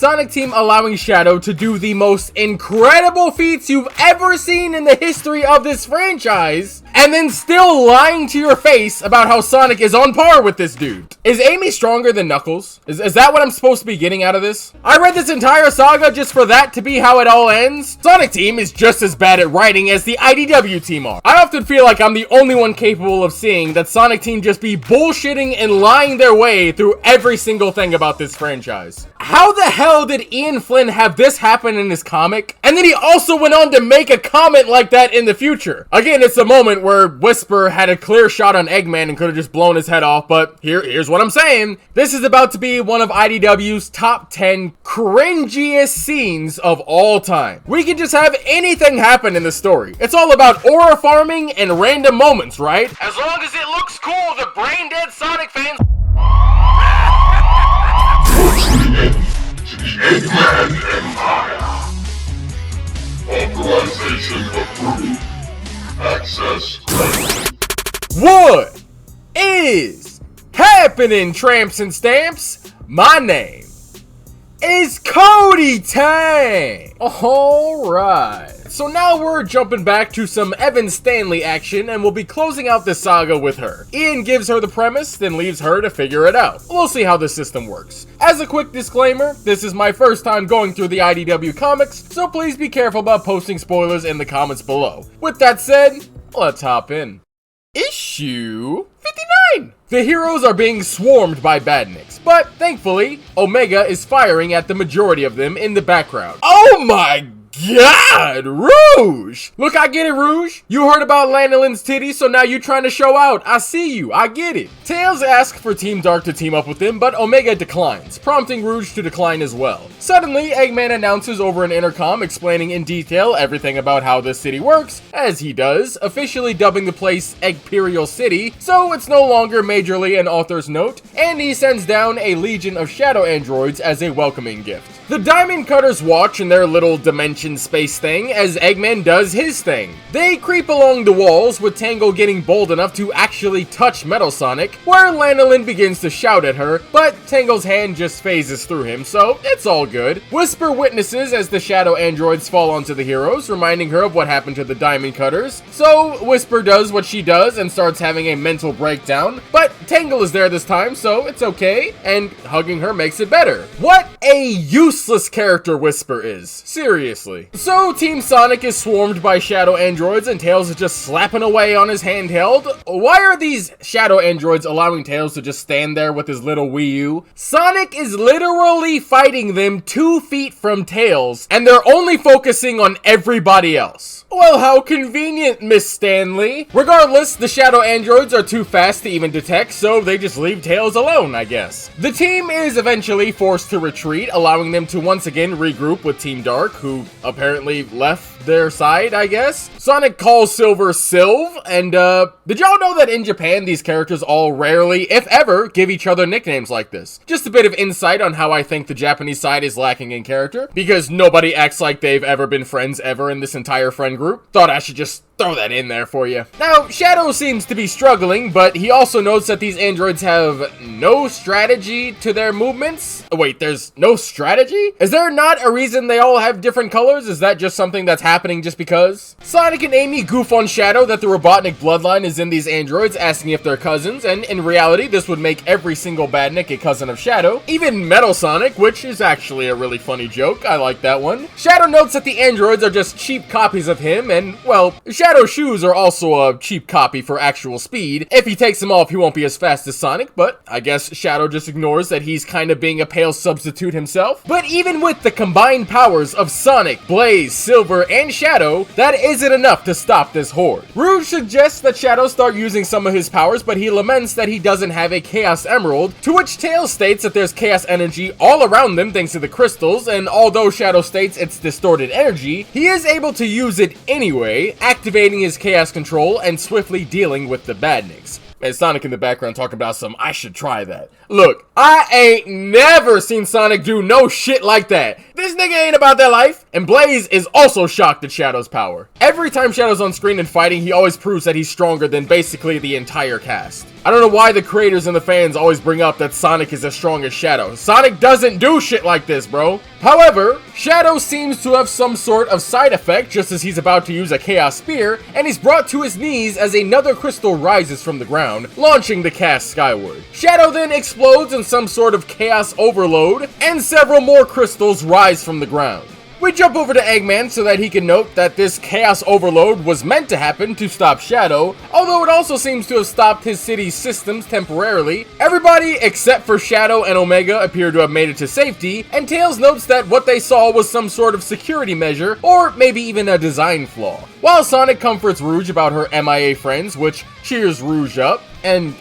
Sonic Team allowing Shadow to do the most incredible feats you've ever seen in the history of this franchise, and then still lying to your face about how Sonic is on par with this dude. Is Amy stronger than Knuckles? Is that what I'm supposed to be getting out of this? I read this entire saga just for that to be how it all ends. Sonic Team is just as bad at writing as the IDW team are. I often feel like I'm the only one capable of seeing that Sonic Team just be bullshitting and lying their way through every single thing about this franchise. How the hell did Ian Flynn have this happen in his comic? And then he also went on to make a comment like that in the future. Again, it's a moment where Whisper had a clear shot on Eggman and could have just blown his head off, but here's what I'm saying. This is about to be one of IDW's top 10 cringiest scenes of all time. We can just have anything happen in the story. It's all about aura farming and random moments, right? As long as it looks cool, the brain dead Sonic fans. Eggman Empire. Authorization approved. Access granted. What is happening, tramps and stamps? My name is KotyTang. Alright. So now we're jumping back to some Evan Stanley action, and we'll be closing out this saga with her. Ian gives her the premise, then leaves her to figure it out. We'll see how this system works. As a quick disclaimer, this is my first time going through the IDW comics, so please be careful about posting spoilers in the comments below. With that said, let's hop in. Issue 59! The heroes are being swarmed by badniks, but thankfully, Omega is firing at the majority of them in the background. Oh my God, Rouge! Look, I get it, Rouge. You heard about Lanolin's titties, so now you trying to show out. I see you, I get it. Tails asks for Team Dark to team up with him, but Omega declines, prompting Rouge to decline as well. Suddenly, Eggman announces over an intercom explaining in detail everything about how this city works, as he does, officially dubbing the place Eggperial City, so it's no longer majorly an author's note, and he sends down a legion of shadow androids as a welcoming gift. The Diamond Cutters watch in their little dimension space thing as Eggman does his thing. They creep along the walls, with Tangle getting bold enough to actually touch Metal Sonic, where Lanolin begins to shout at her, but Tangle's hand just phases through him, so it's all good. Whisper witnesses as the shadow androids fall onto the heroes, reminding her of what happened to the Diamond Cutters. So Whisper does what she does and starts having a mental breakdown, but Tangle is there this time, so it's okay, and hugging her makes it better. What a useless character Whisper is. Seriously. So Team Sonic is swarmed by shadow androids and Tails is just slapping away on his handheld. Why are these shadow androids allowing Tails to just stand there with his little Wii U? Sonic is literally fighting them 2 feet from Tails, and they're only focusing on everybody else. Well, how convenient, Miss Stanley. Regardless, the shadow androids are too fast to even detect, so they just leave Tails alone, I guess. The team is eventually forced to retreat, allowing them to once again regroup with Team Dark, who apparently left their side, I guess. Sonic calls Silver Sylve, and did y'all know that in Japan these characters all rarely, if ever, give each other nicknames like this? Just a bit of insight on how I think the Japanese side is lacking in character, because nobody acts like they've ever been friends ever in this entire friend group. Thought I should just throw that in there for you. Now, Shadow seems to be struggling, but he also notes that these androids have no strategy to their movements. Oh, wait, there's no strategy? Is there not a reason they all have different colors? Is that just something that's happening just because? Sonic and Amy goof on Shadow that the Robotnik bloodline is in these androids, asking if they're cousins, and in reality, this would make every single badnik a cousin of Shadow. Even Metal Sonic, which is actually a really funny joke. I like that one. Shadow notes that the androids are just cheap copies of him, and, well, Shadow's shoes are also a cheap copy for actual speed. If he takes them off, he won't be as fast as Sonic, but I guess Shadow just ignores that he's kind of being a pale substitute himself. But even with the combined powers of Sonic, Blaze, Silver, and Shadow, that isn't enough to stop this horde. Rouge suggests that Shadow start using some of his powers, but he laments that he doesn't have a Chaos Emerald, to which Tails states that there's chaos energy all around them thanks to the crystals, and although Shadow states it's distorted energy, he is able to use it anyway, activating his chaos control and swiftly dealing with the badniks. And Sonic in the background talking about some, I should try that. Look, I ain't never seen Sonic do no shit like that. This nigga ain't about that life. And Blaze is also shocked at Shadow's power. Every time Shadow's on screen and fighting, he always proves that he's stronger than basically the entire cast. I don't know why the creators and the fans always bring up that Sonic is as strong as Shadow. Sonic doesn't do shit like this, bro. However, Shadow seems to have some sort of side effect just as he's about to use a Chaos Spear, and he's brought to his knees as another crystal rises from the ground, launching the cast skyward. Shadow then explodes in some sort of chaos overload, and several more crystals rise from the ground. We jump over to Eggman so that he can note that this chaos overload was meant to happen to stop Shadow, although it also seems to have stopped his city's systems temporarily. Everybody except for Shadow and Omega appear to have made it to safety, and Tails notes that what they saw was some sort of security measure, or maybe even a design flaw. While Sonic comforts Rouge about her MIA friends, which cheers Rouge up, and,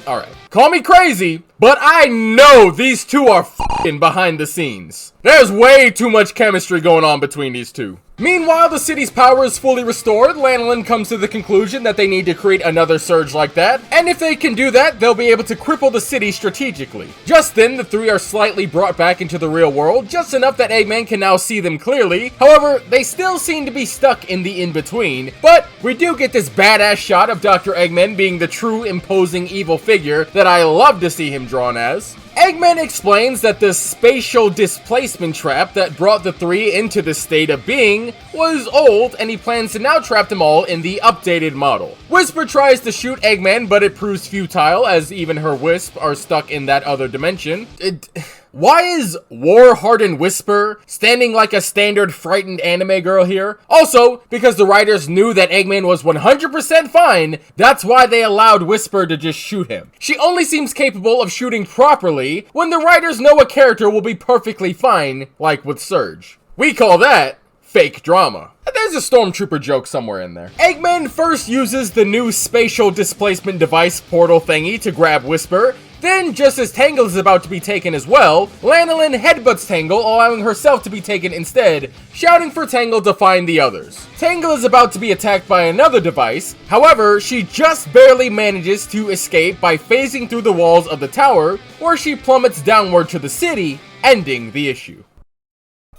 alright. Call me crazy, but I know these two are f***ing behind the scenes. There's way too much chemistry going on between these two. Meanwhile, the city's power is fully restored. Lanolin comes to the conclusion that they need to create another surge like that, and if they can do that, they'll be able to cripple the city strategically. Just then, the three are slightly brought back into the real world, just enough that Eggman can now see them clearly. However, they still seem to be stuck in the in-between, but we do get this badass shot of Dr. Eggman being the true imposing evil figure that I love to see him drawn as. Eggman explains that the spatial displacement trap that brought the three into this state of being was old, and he plans to now trap them all in the updated model. Whisper tries to shoot Eggman, but it proves futile, as even her Wisp are stuck in that other dimension. Why is war-hardened Whisper standing like a standard frightened anime girl here? Also, because the writers knew that Eggman was 100% fine, that's why they allowed Whisper to just shoot him. She only seems capable of shooting properly when the writers know a character will be perfectly fine, like with Surge. We call that fake drama. There's a Stormtrooper joke somewhere in there. Eggman first uses the new spatial displacement device portal thingy to grab Whisper. Then, just as Tangle is about to be taken as well, Lanolin headbutts Tangle, allowing herself to be taken instead, shouting for Tangle to find the others. Tangle is about to be attacked by another device, however, she just barely manages to escape by phasing through the walls of the tower, where she plummets downward to the city, ending the issue.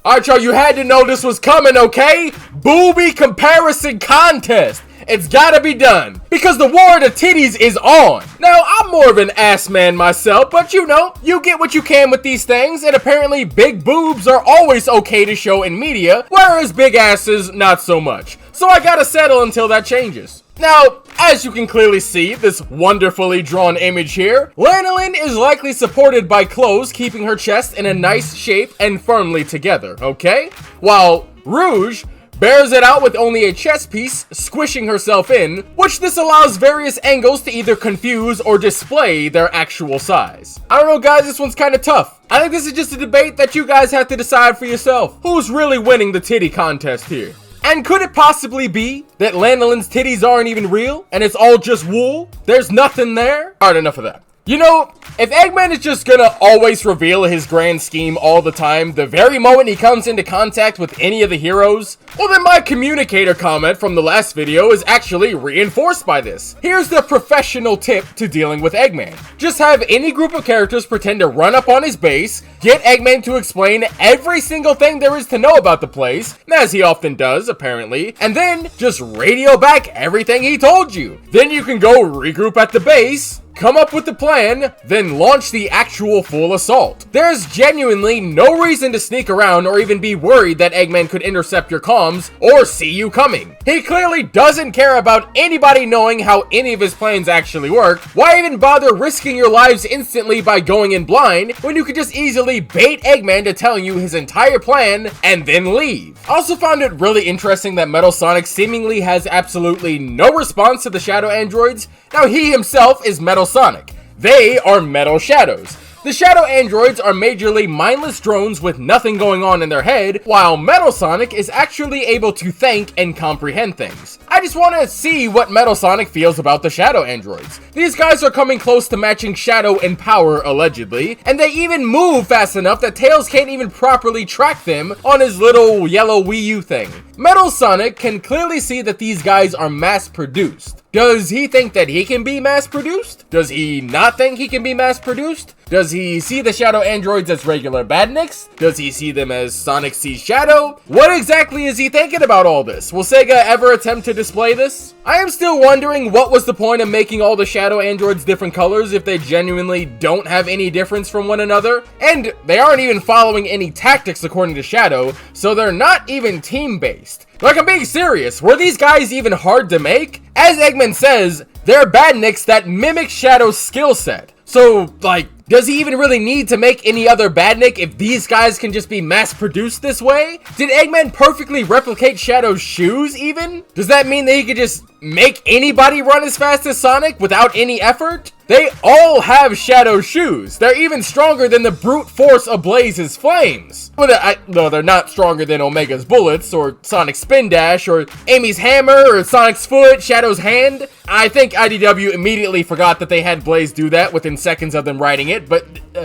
Alright y'all, you had to know this was coming, okay? Booby comparison contest! It's gotta be done, because the war of the titties is on. Now, I'm more of an ass man myself, but you know, you get what you can with these things, and apparently big boobs are always okay to show in media, whereas big asses, not so much. So I gotta settle until that changes. Now, as you can clearly see, this wonderfully drawn image here, Lanolin is likely supported by clothes keeping her chest in a nice shape and firmly together, okay? While Rouge bears it out with only a chest piece, squishing herself in, which this allows various angles to either confuse or display their actual size. I don't know guys, this one's kinda tough. I think this is just a debate that you guys have to decide for yourself. Who's really winning the titty contest here? And could it possibly be that Lanolin's titties aren't even real, and it's all just wool? There's nothing there? Alright, enough of that. You know, if Eggman is just gonna always reveal his grand scheme all the time, the very moment he comes into contact with any of the heroes, well then my communicator comment from the last video is actually reinforced by this. Here's the professional tip to dealing with Eggman. Just have any group of characters pretend to run up on his base, get Eggman to explain every single thing there is to know about the place, as he often does apparently, and then just radio back everything he told you. Then you can go regroup at the base, come up with the plan, then launch the actual full assault. There's genuinely no reason to sneak around or even be worried that Eggman could intercept your comms or see you coming. He clearly doesn't care about anybody knowing how any of his plans actually work. Why even bother risking your lives instantly by going in blind when you could just easily bait Eggman to telling you his entire plan and then leave? I also found it really interesting that Metal Sonic seemingly has absolutely no response to the Shadow androids. Now he himself is Metal Sonic. They are Metal Shadows. The Shadow androids are majorly mindless drones with nothing going on in their head, while Metal Sonic is actually able to think and comprehend things. I just want to see what Metal Sonic feels about the Shadow androids. These guys are coming close to matching Shadow in power, allegedly, and they even move fast enough that Tails can't even properly track them on his little yellow Wii U thing. Metal Sonic can clearly see that these guys are mass-produced. Does he think that he can be mass-produced? Does he not think he can be mass-produced? Does he see the Shadow Androids as regular badniks? Does he see them as Sonic sees Shadow? What exactly is he thinking about all this? Will Sega ever attempt to display this? I am still wondering what was the point of making all the Shadow Androids different colors if they genuinely don't have any difference from one another? And they aren't even following any tactics according to Shadow, so they're not even team-based. Like, I'm being serious, were these guys even hard to make? As Eggman says, they're badniks that mimic Shadow's skill set. So, like, does he even really need to make any other badnik if these guys can just be mass-produced this way? Did Eggman perfectly replicate Shadow's shoes, even? Does that mean that he could just make anybody run as fast as Sonic without any effort? They all have Shadow shoes. They're even stronger than the brute force of Blaze's flames. Well, no, they're not stronger than Omega's bullets, or Sonic's spin dash, or Amy's hammer, or Sonic's foot, Shadow's hand. I think IDW immediately forgot that they had Blaze do that within seconds of them writing it, but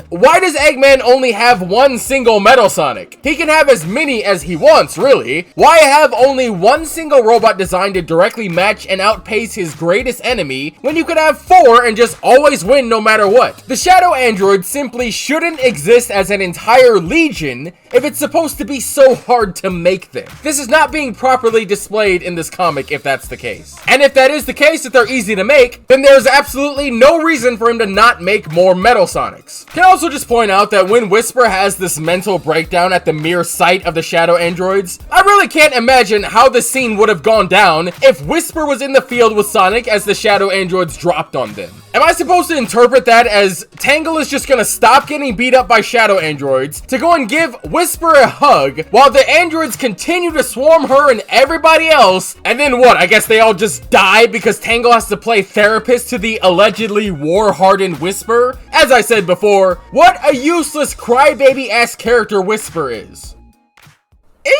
why does Eggman only have one single Metal Sonic? He can have as many as he wants, really. Why have only one single robot designed to directly match and outpace his greatest enemy when you could have 4 and just always win no matter what? The Shadow Androids simply shouldn't exist as an entire legion if it's supposed to be so hard to make them. This is not being properly displayed in this comic if that's the case. And if that is the case, if they're easy to make, then there's absolutely no reason for him to not make more Metal Sonics. Can also just point out that when Whisper has this mental breakdown at the mere sight of the Shadow Androids, I really can't imagine how the scene would have gone down if Whisper was in the field with Sonic as the Shadow Androids dropped on them. Am I supposed to interpret that as Tangle is just gonna stop getting beat up by Shadow Androids to go and give Whisper a hug while the androids continue to swarm her and everybody else, and then what? I guess they all just die because Tangle has to play therapist to the allegedly war-hardened Whisper? As I said before, what a useless crybaby-ass character Whisper is.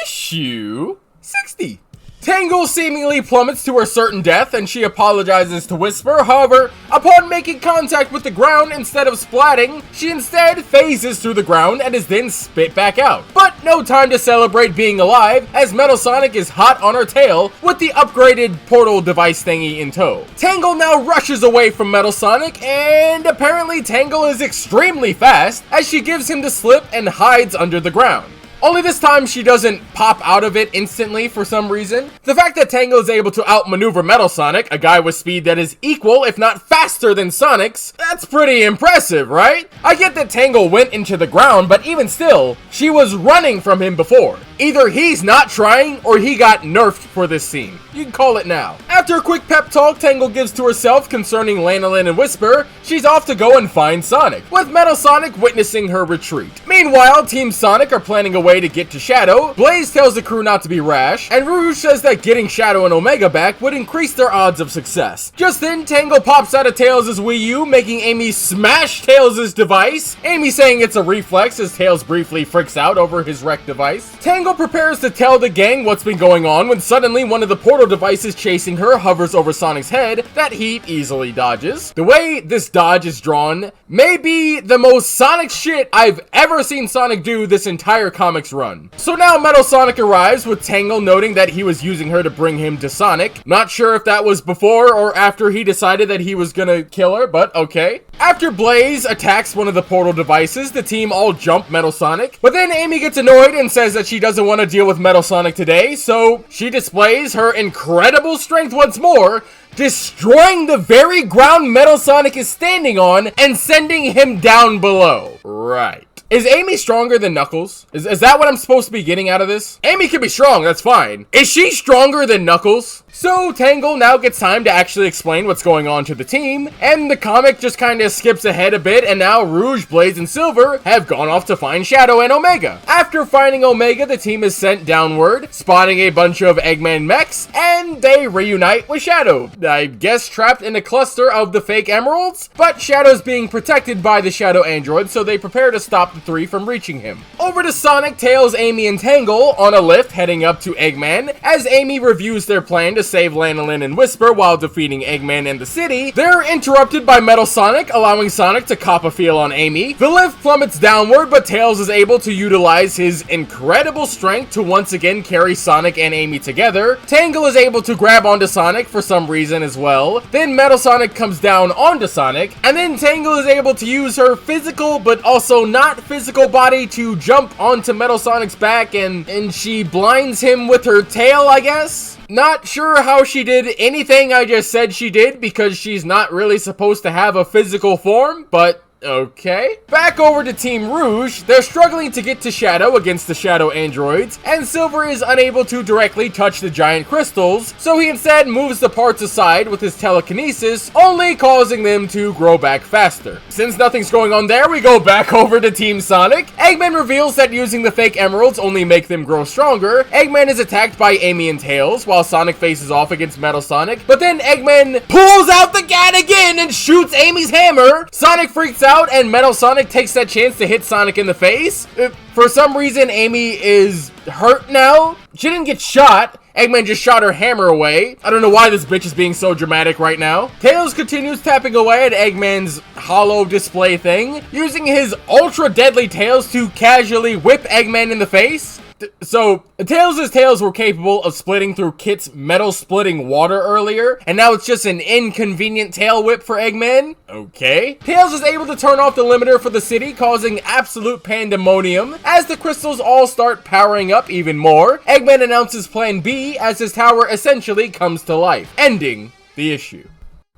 Issue 60. Tangle seemingly plummets to her certain death and she apologizes to Whisper. However, upon making contact with the ground instead of splatting, she instead phases through the ground and is then spit back out. But no time to celebrate being alive, as Metal Sonic is hot on her tail with the upgraded portal device thingy in tow. Tangle now rushes away from Metal Sonic, and apparently Tangle is extremely fast as she gives him the slip and hides under the ground. Only this time she doesn't pop out of it instantly for some reason. The fact that Tangle is able to outmaneuver Metal Sonic, a guy with speed that is equal if not faster than Sonic's, that's pretty impressive, right? I get that Tangle went into the ground, but even still, she was running from him before. Either he's not trying or he got nerfed for this scene. You can call it now. After a quick pep talk Tangle gives to herself concerning Lanolin and Whisper, she's off to go and find Sonic, with Metal Sonic witnessing her retreat. Meanwhile, Team Sonic are planning a way to get to Shadow. Blaze tells the crew not to be rash, and Rouge says that getting Shadow and Omega back would increase their odds of success. Just then, Tangle pops out of Tails' Wii U, making Amy smash Tails' device. Amy saying it's a reflex as Tails briefly freaks out over his wrecked device. Tangle prepares to tell the gang what's been going on when suddenly one of the portal devices chasing her hovers over Sonic's head that he easily dodges. The way this dodge is drawn may be the most Sonic shit I've ever seen Sonic do this entire comic's run. So now Metal Sonic arrives, with Tangle noting that he was using her to bring him to Sonic. Not sure if that was before or after he decided that he was gonna kill her, but okay. After Blaze attacks one of the portal devices, the team all jump Metal Sonic, but then Amy gets annoyed and says that she doesn't want to deal with Metal Sonic today, so she displays her incredible strength once more, destroying the very ground Metal Sonic is standing on and sending him down below. Right. Is Amy stronger than Knuckles? Is that what I'm supposed to be getting out of this? Amy can be strong, that's fine. Is she stronger than Knuckles? So Tangle now gets time to actually explain what's going on to the team, and the comic just kind of skips ahead a bit, and now Rouge, Blaze, and Silver have gone off to find Shadow and Omega. After finding Omega, the team is sent downward, spotting a bunch of Eggman mechs, and they reunite with Shadow. I guess trapped in a cluster of the fake emeralds, but Shadow's being protected by the Shadow Android, so they prepare to stop the three from reaching him. Over to Sonic, Tails, Amy, and Tangle on a lift heading up to Eggman, as Amy reviews their plan to to save Lanolin and Whisper while defeating Eggman and the city, they're interrupted by Metal Sonic, allowing Sonic to cop a feel on Amy. The lift plummets downward, but Tails is able to utilize his incredible strength to once again carry Sonic and Amy together. Tangle is able to grab onto Sonic for some reason as well. Then Metal Sonic comes down onto Sonic, and then Tangle is able to use her physical but also not physical body to jump onto Metal Sonic's back, and she blinds him with her tail, I guess? Not sure how she did anything I just said she did, because she's not really supposed to have a physical form, but okay. Back over to Team Rouge, they're struggling to get to Shadow against the Shadow androids, and Silver is unable to directly touch the giant crystals, so he instead moves the parts aside with his telekinesis, only causing them to grow back faster. Since nothing's going on there, we go back over to Team Sonic. Eggman reveals that using the fake emeralds only make them grow stronger. Eggman is attacked by Amy and Tails, while Sonic faces off against Metal Sonic, but then Eggman pulls out the gun again and shoots Amy's hammer. Sonic freaks out, and Metal Sonic takes that chance to hit Sonic in the face. For some reason, Amy is hurt now. She didn't get shot. Eggman just shot her hammer away. I don't know why this bitch is being so dramatic right now. Tails continues tapping away at Eggman's hollow display thing, using his ultra deadly tails to casually whip Eggman in the face. So, Tails' tails were capable of splitting through Kit's metal splitting water earlier, and now it's just an inconvenient tail whip for Eggman? Okay. Tails is able to turn off the limiter for the city, causing absolute pandemonium. As the crystals all start powering up even more, Eggman announces Plan B as his tower essentially comes to life, ending the issue.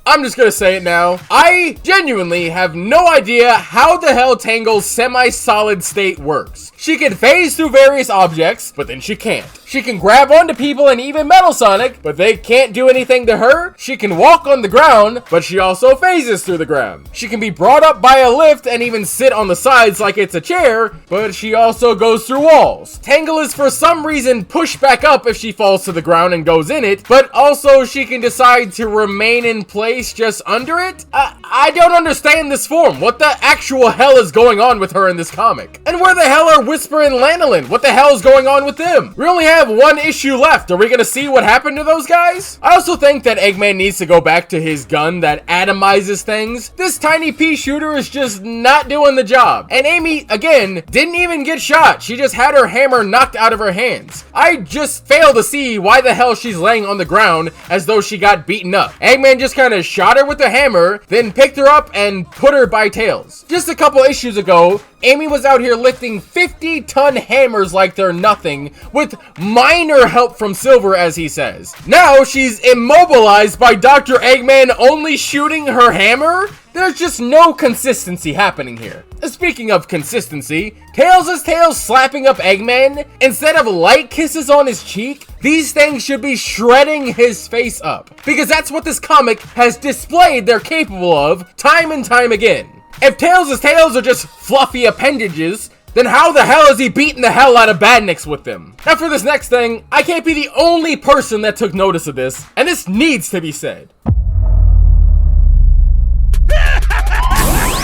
I'm just gonna say it now. I genuinely have no idea how the hell Tangle's semi-solid state works. She can phase through various objects, but then she can't. She can grab onto people and even Metal Sonic, but they can't do anything to her. She can walk on the ground, but she also phases through the ground. She can be brought up by a lift and even sit on the sides like it's a chair, but she also goes through walls. Tangle is for some reason pushed back up if she falls to the ground and goes in it, but also she can decide to remain in place just under it? I don't understand this form. What the actual hell is going on with her in this comic? And where the hell are Whisper and Lanolin? What the hell is going on with them? We only have one issue left. Are we gonna see what happened to those guys? I also think that Eggman needs to go back to his gun that atomizes things. This tiny pea shooter is just not doing the job. And Amy, again, didn't even get shot. She just had her hammer knocked out of her hands. I just fail to see why the hell she's laying on the ground as though she got beaten up. Eggman just kind of shot her with the hammer, then picked her up and put her by Tails. Just a couple issues ago, Amy was out here lifting 50-ton hammers like they're nothing, with minor help from Silver, as he says. Now she's immobilized by Dr. Eggman only shooting her hammer? There's just no consistency happening here. Speaking of consistency, Tails' tail slapping up Eggman, instead of light kisses on his cheek, these things should be shredding his face up. Because that's what this comic has displayed they're capable of time and time again. If Tails' tails are just fluffy appendages, then how the hell is he beating the hell out of Badniks with them? Now for this next thing, I can't be the only person that took notice of this, and this needs to be said.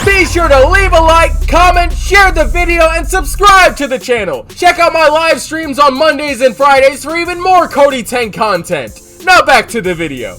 Be sure to leave a like, comment, share the video, and subscribe to the channel. Check out my live streams on Mondays and Fridays for even more KotyTang content. Now back to the video.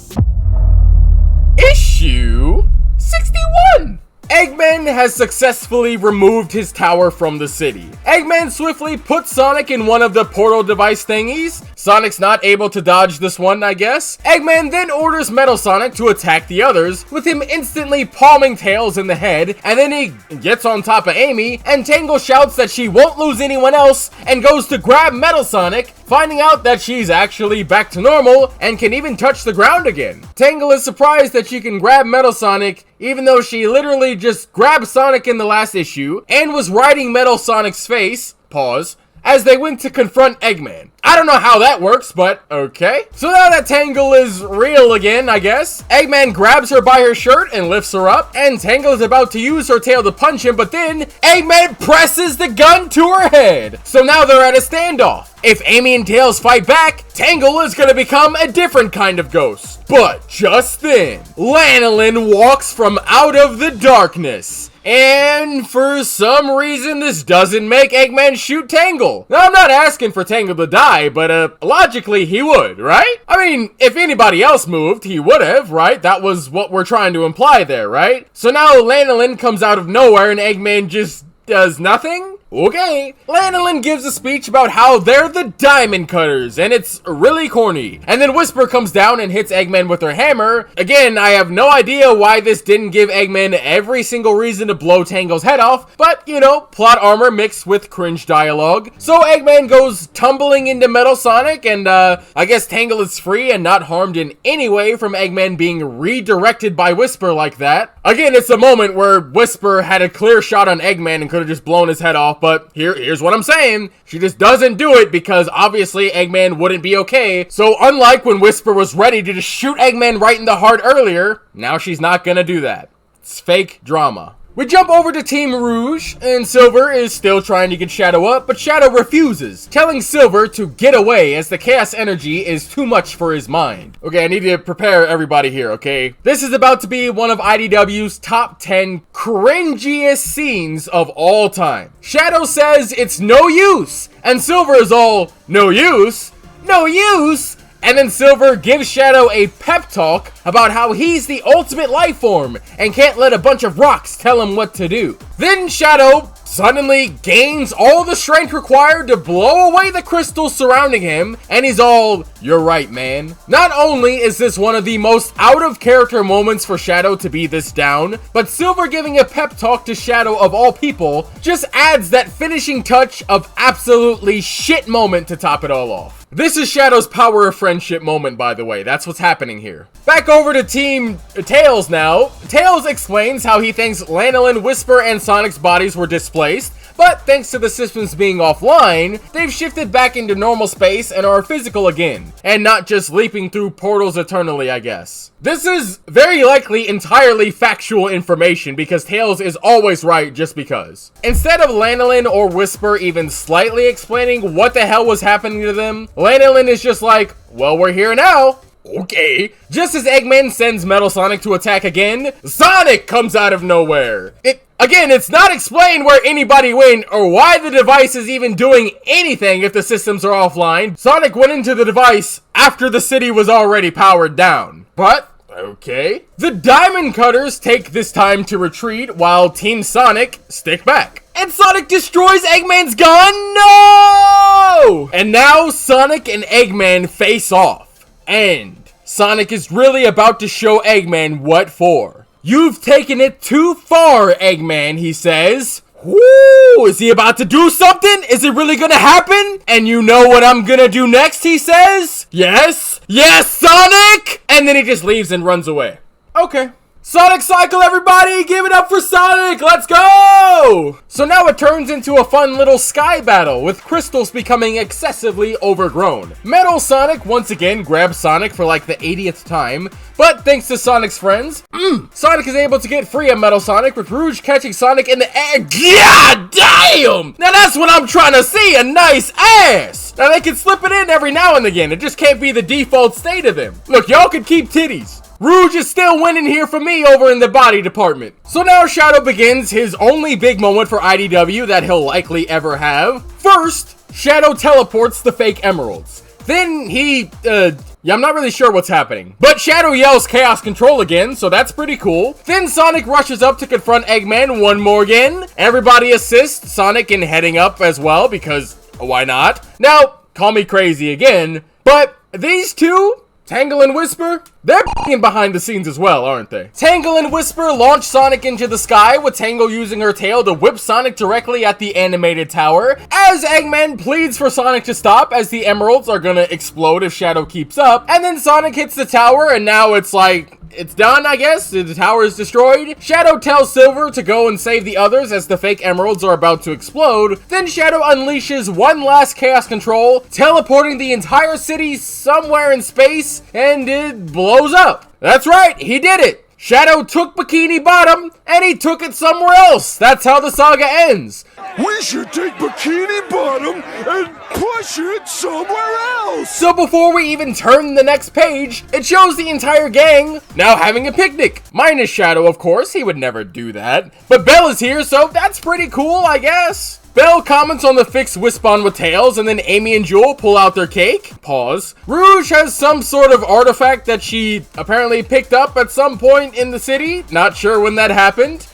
Issue 61. Eggman has successfully removed his tower from the city. Eggman swiftly puts Sonic in one of the portal device thingies. Sonic's not able to dodge this one, I guess. Eggman then orders Metal Sonic to attack the others, with him instantly palming Tails in the head, and then he gets on top of Amy, and Tangle shouts that she won't lose anyone else, and goes to grab Metal Sonic, finding out that she's actually back to normal, and can even touch the ground again. Tangle is surprised that she can grab Metal Sonic, even though she literally just grabbed Sonic in the last issue, and was riding Metal Sonic's face, pause, as they went to confront Eggman. I don't know how that works, but okay. So now that Tangle is real again, I guess, Eggman grabs her by her shirt and lifts her up, and Tangle is about to use her tail to punch him, but then Eggman presses the gun to her head. So now they're at a standoff. If Amy and Tails fight back, Tangle is gonna become a different kind of ghost. But just then, Lanolin walks from out of the darkness. And for some reason, this doesn't make Eggman shoot Tangle. Now, I'm not asking for Tangle to die, but logically he would, right? I mean, if anybody else moved, he would have, right? That was what we're trying to imply there, right? So now Lanolin comes out of nowhere and Eggman just does nothing? Okay. Lanolin gives a speech about how they're the Diamond Cutters, and it's really corny. And then Whisper comes down and hits Eggman with her hammer. Again, I have no idea why this didn't give Eggman every single reason to blow Tangle's head off, but, you know, plot armor mixed with cringe dialogue. So Eggman goes tumbling into Metal Sonic, and I guess Tangle is free and not harmed in any way from Eggman being redirected by Whisper like that. Again, it's a moment where Whisper had a clear shot on Eggman and could have just blown his head off, but here's what I'm saying. She just doesn't do it because obviously Eggman wouldn't be okay. So unlike when Whisper was ready to just shoot Eggman right in the heart earlier, now she's not gonna do that. It's fake drama. We jump over to Team Rouge, and Silver is still trying to get Shadow up, but Shadow refuses, telling Silver to get away as the chaos energy is too much for his mind. Okay, I need to prepare everybody here, okay? This is about to be one of IDW's top 10 cringiest scenes of all time. Shadow says it's no use, and Silver is all, no use? No use? And then Silver gives Shadow a pep talk about how he's the ultimate life form and can't let a bunch of rocks tell him what to do. Then Shadow suddenly gains all the strength required to blow away the crystals surrounding him, and he's all, you're right, man. Not only is this one of the most out of character moments for Shadow to be this down, but Silver giving a pep talk to Shadow of all people just adds that finishing touch of absolutely shit moment to top it all off. This is Shadow's power of friendship moment, by the way. That's what's happening here. Back over to Team Tails now. Tails explains how he thinks Lanolin, Whisper, and Sonic's bodies were displaced, but thanks to the systems being offline, they've shifted back into normal space and are physical again, and not just leaping through portals eternally, I guess. This is very likely entirely factual information because Tails is always right just because. Instead of Lanolin or Whisper even slightly explaining what the hell was happening to them, Lanolin is just like, well, we're here now. Okay. Just as Eggman sends Metal Sonic to attack again, Sonic comes out of nowhere. Again, it's not explained where anybody went or why the device is even doing anything if the systems are offline. Sonic went into the device after the city was already powered down. But, okay. The Diamond Cutters take this time to retreat while Team Sonic stick back. And Sonic destroys Eggman's gun? No! And now Sonic and Eggman face off. And Sonic is really about to show Eggman what for. You've taken it too far, Eggman, he says. Woo! Is he about to do something? Is it really gonna happen? And you know what I'm gonna do next, he says? Yes? Yes, Sonic! And then he just leaves and runs away. Okay. Sonic Cycle, everybody! Give it up for Sonic! Let's go! So now it turns into a fun little sky battle, with crystals becoming excessively overgrown. Metal Sonic once again grabs Sonic for like the 80th time, but thanks to Sonic's friends, Sonic is able to get free of Metal Sonic, with Rouge catching Sonic in the air. God damn! Now that's what I'm trying to see, a nice ass! Now they can slip it in every now and again, it just can't be the default state of them. Look, y'all could keep titties. Rouge is still winning here for me over in the body department. So now Shadow begins his only big moment for IDW that he'll likely ever have. First, Shadow teleports the fake emeralds. Then he, I'm not really sure what's happening. But Shadow yells Chaos Control again, so that's pretty cool. Then Sonic rushes up to confront Eggman one more again. Everybody assists Sonic in heading up as well, because why not? Now, call me crazy again, but these two, Tangle and Whisper, they're behind the scenes as well, aren't they? Tangle and Whisper launch Sonic into the sky, with Tangle using her tail to whip Sonic directly at the animated tower, as Eggman pleads for Sonic to stop, as the emeralds are gonna explode if Shadow keeps up. And then Sonic hits the tower, and now it's like, it's done, I guess. The tower is destroyed. Shadow tells Silver to go and save the others as the fake emeralds are about to explode. Then Shadow unleashes one last Chaos Control, teleporting the entire city somewhere in space, and it blows up. That's right, he did it. Shadow took Bikini Bottom, and he took it somewhere else. That's how the saga ends. We should take Bikini Bottom and push it somewhere else! So before we even turn the next page, it shows the entire gang now having a picnic. Minus Shadow, of course, he would never do that. But Belle is here, so that's pretty cool, I guess. Belle comments on the fixed Wispon with Tails, and then Amy and Jewel pull out their cake. Pause. Rouge has some sort of artifact that she apparently picked up at some point in the city. Not sure when that happened.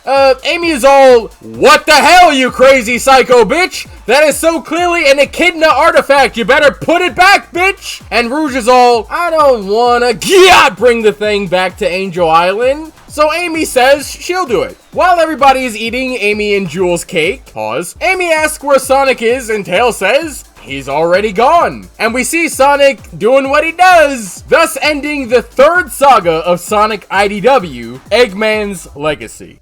Amy is all, "What the hell, you crazy psycho bitch? That is so clearly an echidna artifact. You better put it back, bitch." And Rouge is all, "I don't wanna bring the thing back to Angel Island." So Amy says she'll do it. While everybody is eating Amy and Jewel's cake, pause, Amy asks where Sonic is, and Tails says he's already gone. And we see Sonic doing what he does, thus ending the third saga of Sonic IDW, Eggman's Legacy.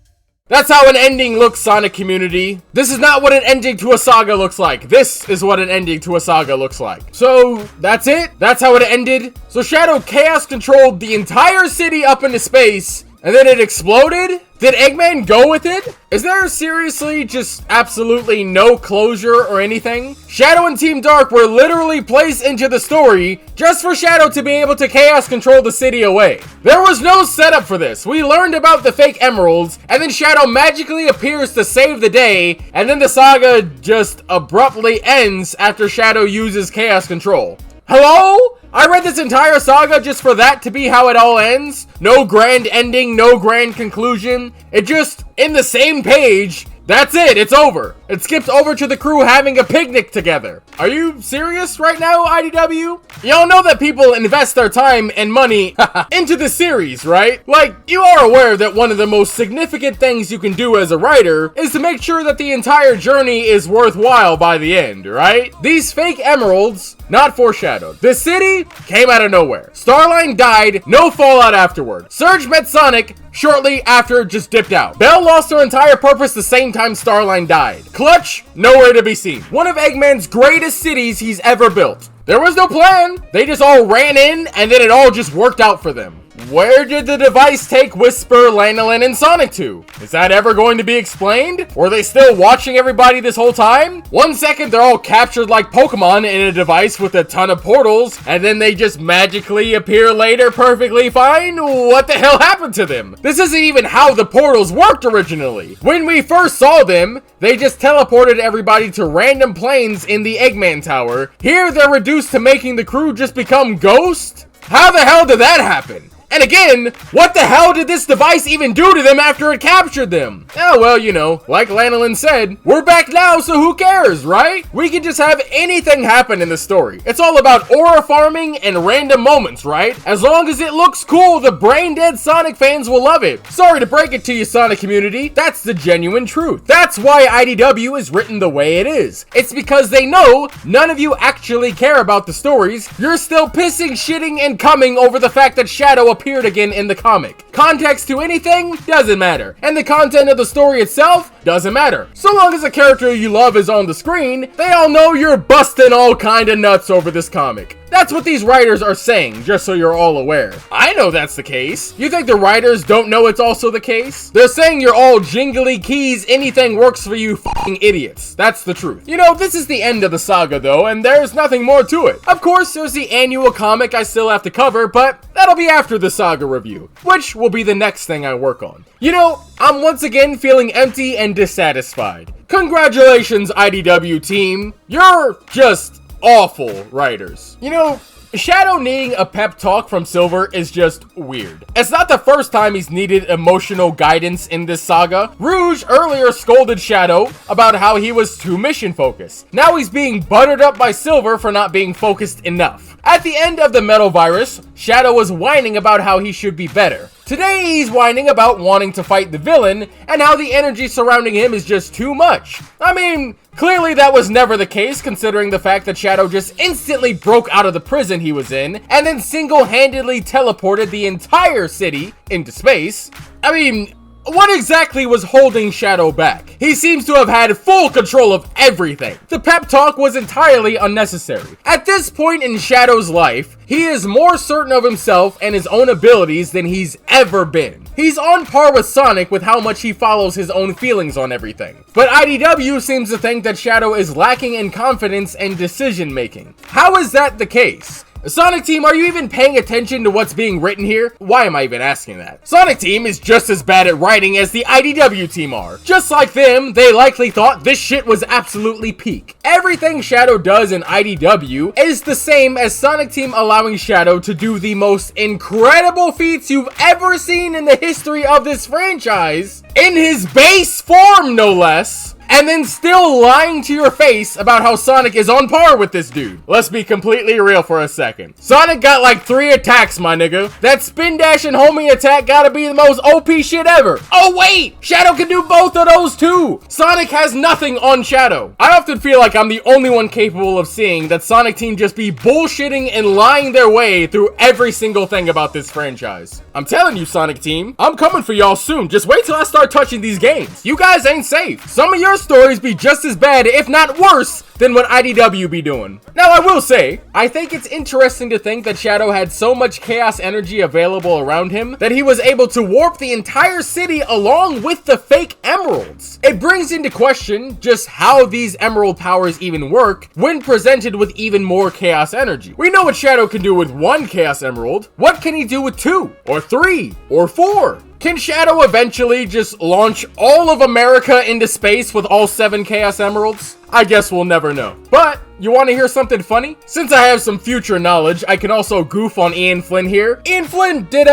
That's how an ending looks, Sonic community. This is not what an ending to a saga looks like. This is what an ending to a saga looks like. So, that's it. That's how it ended. So Shadow Chaos controlled the entire city up into space, and then it exploded? Did Eggman go with it? Is there seriously just absolutely no closure or anything? Shadow and Team Dark were literally placed into the story just for Shadow to be able to chaos control the city away. There was no setup for this. We learned about the fake emeralds, and then Shadow magically appears to save the day, and then the saga just abruptly ends after Shadow uses chaos control. Hello? I read this entire saga just for that to be how it all ends. No grand ending, no grand conclusion. It just, in the same page, that's it, it's over. It skips over to the crew having a picnic together. Are you serious right now, IDW? Y'all know that people invest their time and money into the series, right? Like, you are aware that one of the most significant things you can do as a writer is to make sure that the entire journey is worthwhile by the end, right? These fake emeralds, not foreshadowed. The city came out of nowhere. Starline died, no fallout afterward. Surge met Sonic shortly after, just dipped out. Belle lost her entire purpose the same time Starline died. Clutch, nowhere to be seen. One of Eggman's greatest cities he's ever built. There was no plan. They just all ran in, and then it all just worked out for them. Where did the device take Whisper, Lanolin, and Sonic to? Is that ever going to be explained? Were they still watching everybody this whole time? One second they're all captured like Pokemon in a device with a ton of portals, and then they just magically appear later perfectly fine? What the hell happened to them? This isn't even how the portals worked originally. When we first saw them, they just teleported everybody to random planes in the Eggman Tower. Here they're reduced to making the crew just become ghosts? How the hell did that happen? And again, what the hell did this device even do to them after it captured them? Oh, well, you know, like Lanolin said, we're back now, so who cares, right? We can just have anything happen in the story. It's all about aura farming and random moments, right? As long as it looks cool, the brain-dead Sonic fans will love it. Sorry to break it to you, Sonic community. That's the genuine truth. That's why IDW is written the way it is. It's because they know none of you actually care about the stories. You're still pissing, shitting, and coming over the fact that Shadow appeared again in the comic. Context to anything doesn't matter, and the content of the story itself doesn't matter. So long as a character you love is on the screen, they all know you're busting all kind of nuts over this comic. That's what these writers are saying, just so you're all aware. I know that's the case. You think the writers don't know it's also the case? They're saying you're all jingly keys, anything works for you f***ing idiots. That's the truth. You know, this is the end of the saga though, and there's nothing more to it. Of course, there's the annual comic I still have to cover, but that'll be after the saga review, which will be the next thing I work on. You know, I'm once again feeling empty and dissatisfied. Congratulations, IDW team. You're just awful writers. You know, Shadow needing a pep talk from Silver is just weird. It's not the first time he's needed emotional guidance in this saga. Rouge earlier scolded Shadow about how he was too mission focused. Now he's being buttered up by Silver for not being focused enough. At the end of the Metal Virus, Shadow was whining about how he should be better. Today he's whining about wanting to fight the villain and how the energy surrounding him is just too much. I mean, clearly that was never the case considering the fact that Shadow just instantly broke out of the prison he was in and then single-handedly teleported the entire city into space. I mean, what exactly was holding Shadow back? He seems to have had full control of everything. The pep talk was entirely unnecessary. At this point in Shadow's life, he is more certain of himself and his own abilities than he's ever been. He's on par with Sonic with how much he follows his own feelings on everything. But IDW seems to think that Shadow is lacking in confidence and decision making. How is that the case? Sonic Team, are you even paying attention to what's being written here? Why am I even asking that? Sonic Team is just as bad at writing as the IDW team are. Just like them, they likely thought this shit was absolutely peak. Everything Shadow does in IDW is the same as Sonic Team allowing Shadow to do the most incredible feats you've ever seen in the history of this franchise, in his base form no less, and then still lying to your face about how Sonic is on par with this dude. Let's be completely real for a second. Sonic got like 3 attacks, my nigga. That spin dash and homing attack gotta be the most OP shit ever. Oh wait, Shadow can do both of those too. Sonic has nothing on Shadow. I often feel like I'm the only one capable of seeing that Sonic Team just be bullshitting and lying their way through every single thing about this franchise. I'm telling you, Sonic Team, I'm coming for y'all soon. Just wait till I start touching these games. You guys ain't safe. Some of your stories be just as bad, if not worse, than what IDW be doing. Now, I will say, I think it's interesting to think that Shadow had so much chaos energy available around him that he was able to warp the entire city along with the fake emeralds. It brings into question just how these emerald powers even work when presented with even more chaos energy. We know what Shadow can do with 1 chaos emerald. What can he do with 2 or 3 or 4? Can Shadow eventually just launch all of America into space with all 7 Chaos Emeralds? I guess we'll never know. But, you want to hear something funny? Since I have some future knowledge, I can also goof on Ian Flynn here. Ian Flynn, did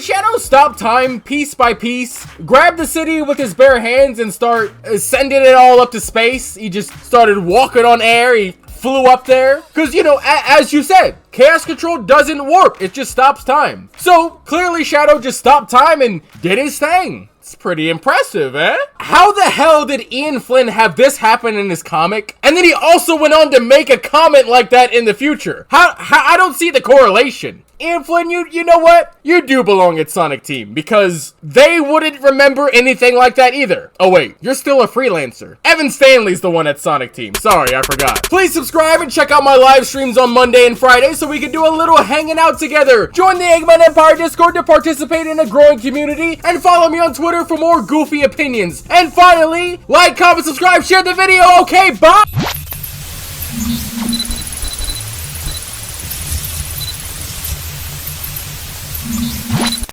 Shadow stop time piece by piece, grab the city with his bare hands and start sending it all up to space? He just started walking on air, he flew up there? Because, you know, as you said, Chaos Control doesn't warp, it just stops time. So, clearly Shadow just stopped time and did his thing. It's pretty impressive, eh? How the hell did Ian Flynn have this happen in his comic? And then he also went on to make a comment like that in the future. How I don't see the correlation. Ian Flynn, you know what? You do belong at Sonic Team, because they wouldn't remember anything like that either. Oh wait, you're still a freelancer. Evan Stanley's the one at Sonic Team. Sorry, I forgot. Please subscribe and check out my live streams on Monday and Friday so we can do a little hanging out together. Join the Eggman Empire Discord to participate in a growing community, and follow me on Twitter for more goofy opinions. And finally, like, comment, subscribe, share the video. Okay, bye!